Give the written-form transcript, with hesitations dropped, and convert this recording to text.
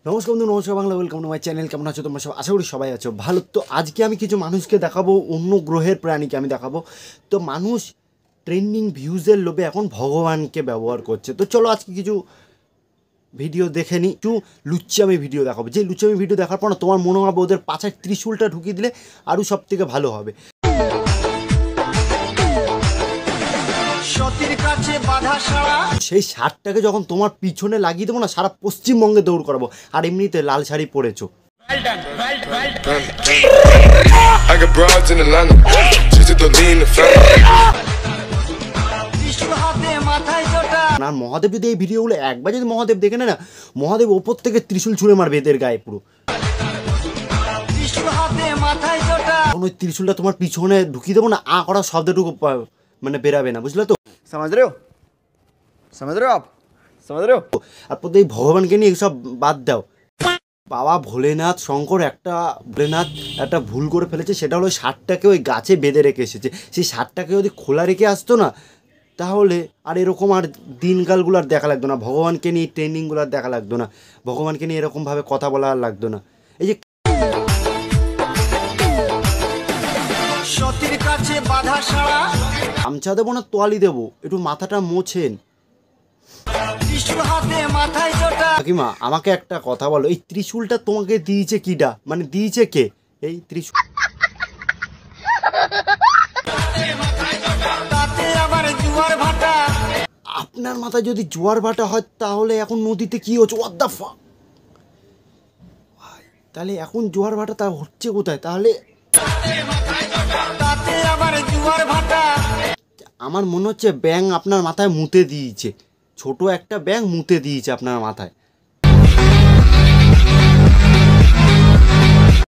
নমস্কার বন্ধু, নমস্কার Bangla, welcome to my channel. কেমন আছো তোমরা সব? আশা করি সবাই আছো ভালো। তো আজকে আমি কিছু মানুষকে দেখাবো, অন্য গ্রহের প্রাণীকে আমি দেখাবো। তো মানুষ ট্রেন্ডিং ভিউজের লোভে এখন ভগবানকে ব্যবহার করছে। তো চলো আজকে কিছু ভিডিও দেখে নিই, একটু লুচ্চামি ভিডিও দেখাবো। যে লুচ্চামি ভিডিও দেখার পর না তোমার মনে হবে ওদের পাছায় ত্রিশূলটা ঢুকিয়ে দিলে আরও সব থেকে ভালো হবে। সেই শার্টটাকে যখন তোমার পিছনে লাগিয়ে দেবো না, সারা পশ্চিমবঙ্গে দৌড় করাবো। আর এমনিতে লাল শাড়ি পরেছো। আর মহাদেব যদি এই ভিডিওগুলো একবার যদি মহাদেব দেখে না, মহাদেব ওপর থেকে ত্রিশূল ছুঁড়ে মারবে এদের গায়ে পুরো। ওই ত্রিশূলটা তোমার পিছনে ঢুকিয়ে দেবো না, আ করা শব্দটুকু মানে বেরাবে না, বুঝলে তো? समझ रहे हो आप समझ रहे हो। আর প্রত্যেক ভগবানকে নিয়ে এইসব বাদ দাও। বাবা ভোলেনাথ শঙ্কর ভোলেনাথ একটা ভুল করে ফেলেছে, সেটা হলো শার্টটাকে ওই গাছে বেঁধে রেখে এসেছে। সেই শার্টটাকে যদি খোলা রেখে আসতো না, তাহলে আর এরকম আর দিনকালগুলো আর দেখা লাগতো না। ভগবানকে নিয়ে ট্রেন্ডিংগুলো আর দেখা লাগতো না। ভগবানকে নিয়ে এরকমভাবে কথা বলা আর লাগতো না। এই যে গামছা দেবো না তোয়ালি দেবো, একটু মাথাটা মোছেন। কাকিমা আমাকে একটা কথা বলো, এই ত্রিশূলটা তোমাকে দিয়েছে কিডা, মানে দিয়েছে কে এই ত্রিশূল? আপনার মাথায় যদি জোয়ার ভাটা হয় তাহলে এখন নদীতে কি হচ্ছে? What the fuck! তাহলে এখন জোয়ার ভাটা তা হচ্ছে কোথায়? তাহলে আমার মনে হচ্ছে ব্যাঙ আপনার মাথায় মুতে দিয়েছে, ছোট একটা ব্যাঙ মুতে দিয়েছে আপনার মাথায়।